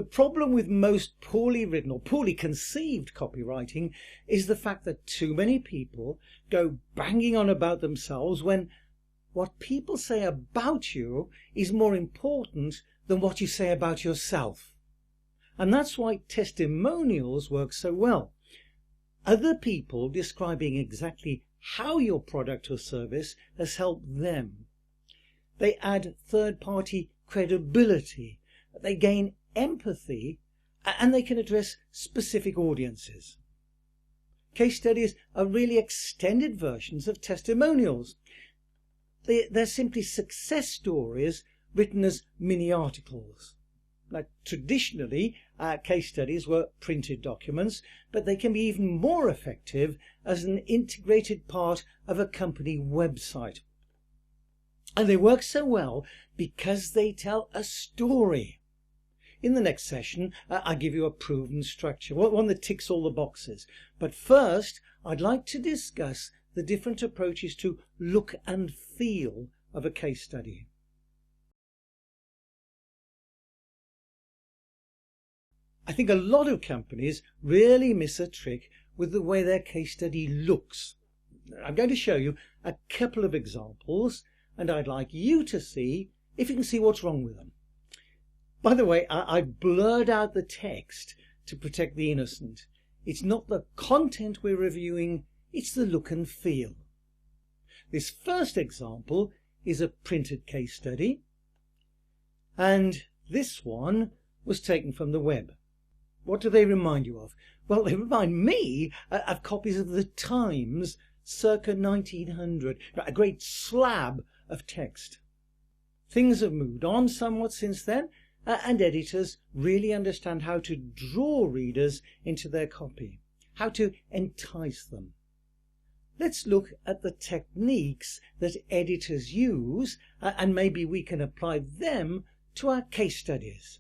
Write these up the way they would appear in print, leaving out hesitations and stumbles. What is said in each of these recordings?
The problem with most poorly written or poorly conceived copywriting is the fact that too many people go banging on about themselves when what people say about you is more important than what you say about yourself. And that's why testimonials work so well. Other people describing exactly how your product or service has helped them. They add third-party credibility, they gain empathy, and they can address specific audiences. Case studies are really extended versions of testimonials. They're simply success stories written as mini articles. Now, traditionally, case studies were printed documents, but they can be even more effective as an integrated part of a company website. And they work so well because they tell a story. In the next session, I give you a proven structure, one that ticks all the boxes. But first, I'd like to discuss the different approaches to look and feel of a case study. I think a lot of companies really miss a trick with the way their case study looks. I'm going to show you a couple of examples, and I'd like you to see if you can see what's wrong with them. By the way, I blurred out the text to protect the innocent. It's not the content we're reviewing, it's the look and feel. This first example is a printed case study, and this one was taken from the web. What do they remind you of? Well, they remind me of copies of the Times circa 1900, a great slab of text. Things have moved on somewhat since then, and editors really understand how to draw readers into their copy, how to entice them. Let's look at the techniques that editors use, and maybe we can apply them to our case studies.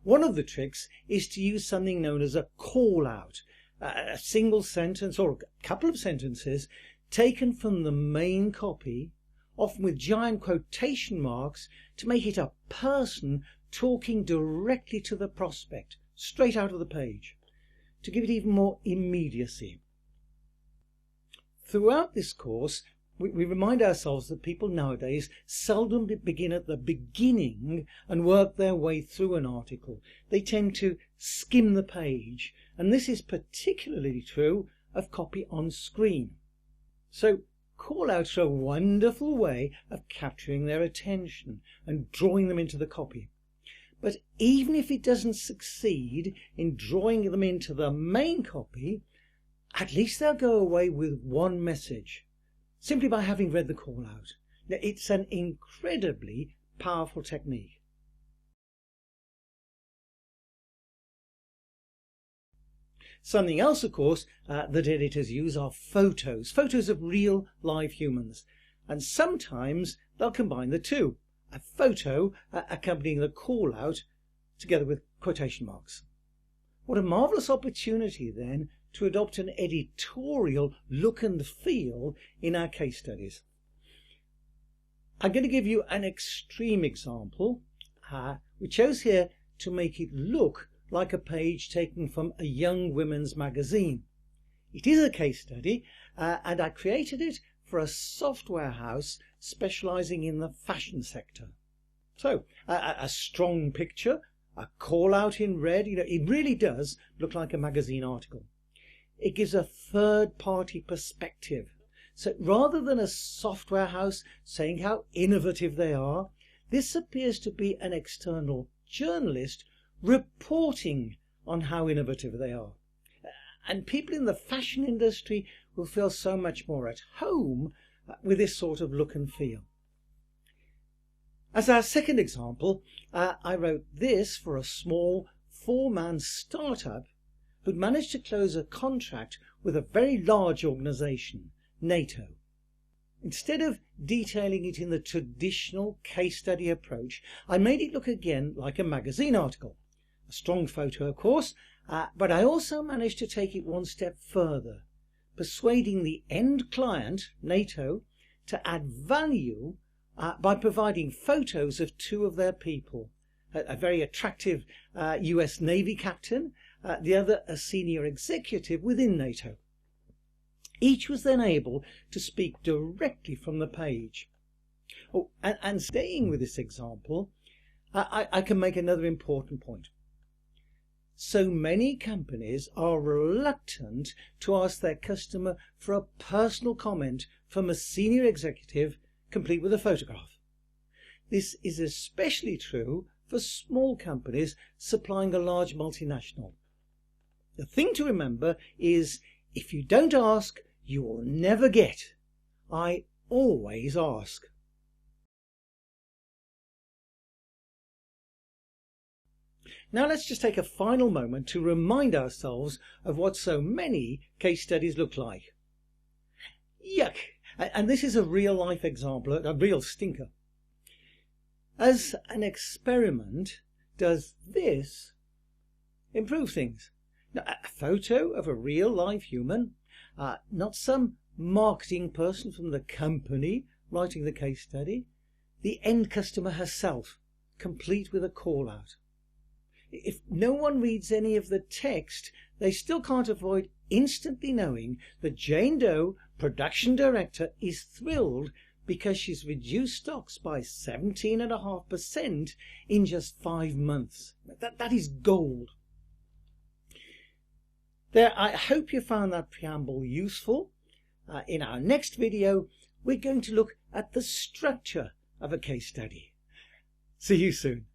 One of the tricks is to use something known as a call-out, a single sentence or a couple of sentences taken from the main copy, often with giant quotation marks, to make it a person talking directly to the prospect, straight out of the page, to give it even more immediacy. Throughout this course, we remind ourselves that people nowadays seldom begin at the beginning and work their way through an article. They tend to skim the page, and this is particularly true of copy on screen. So call-outs are a wonderful way of capturing their attention and drawing them into the copy. But even if it doesn't succeed in drawing them into the main copy, at least they'll go away with one message, simply by having read the call-out. Now, it's an incredibly powerful technique. Something else, of course, that editors use are photos of real live humans. And sometimes they'll combine the two, a photo accompanying the call-out together with quotation marks. What a marvellous opportunity then to adopt an editorial look and feel in our case studies. I'm going to give you an extreme example. We chose here to make it look like a page taken from a young women's magazine. It is a case study, and I created it for a software house specializing in the fashion sector. So, a strong picture, a call out in red, it really does look like a magazine article. It gives a third-party perspective. So rather than a software house saying how innovative they are, this appears to be an external journalist reporting on how innovative they are. And people in the fashion industry will feel so much more at home with this sort of look and feel. As our second example, I wrote this for a small 4-man startup who'd managed to close a contract with a very large organisation, NATO. Instead of detailing it in the traditional case study approach, I made it look again like a magazine article. A strong photo, of course, but I also managed to take it one step further, persuading the end client, NATO, to add value by providing photos of two of their people, a very attractive US Navy captain, the other a senior executive within NATO. Each was then able to speak directly from the page. Oh, and staying with this example, I can make another important point. So many companies are reluctant to ask their customer for a personal comment from a senior executive complete with a photograph. This is especially true for small companies supplying a large multinational. The thing to remember is, if you don't ask, you will never get. I always ask. Now let's just take a final moment to remind ourselves of what so many case studies look like. Yuck! And this is a real life example, a real stinker. As an experiment, does this improve things? Now, a photo of a real live human, not some marketing person from the company writing the case study, the end customer herself, complete with a call out. If no one reads any of the text, they still can't avoid instantly knowing that Jane Doe, production director, is thrilled because she's reduced stocks by 17.5% in just 5 months. That is gold. There, I hope you found that preamble useful. In our next video, we're going to look at the structure of a case study. See you soon.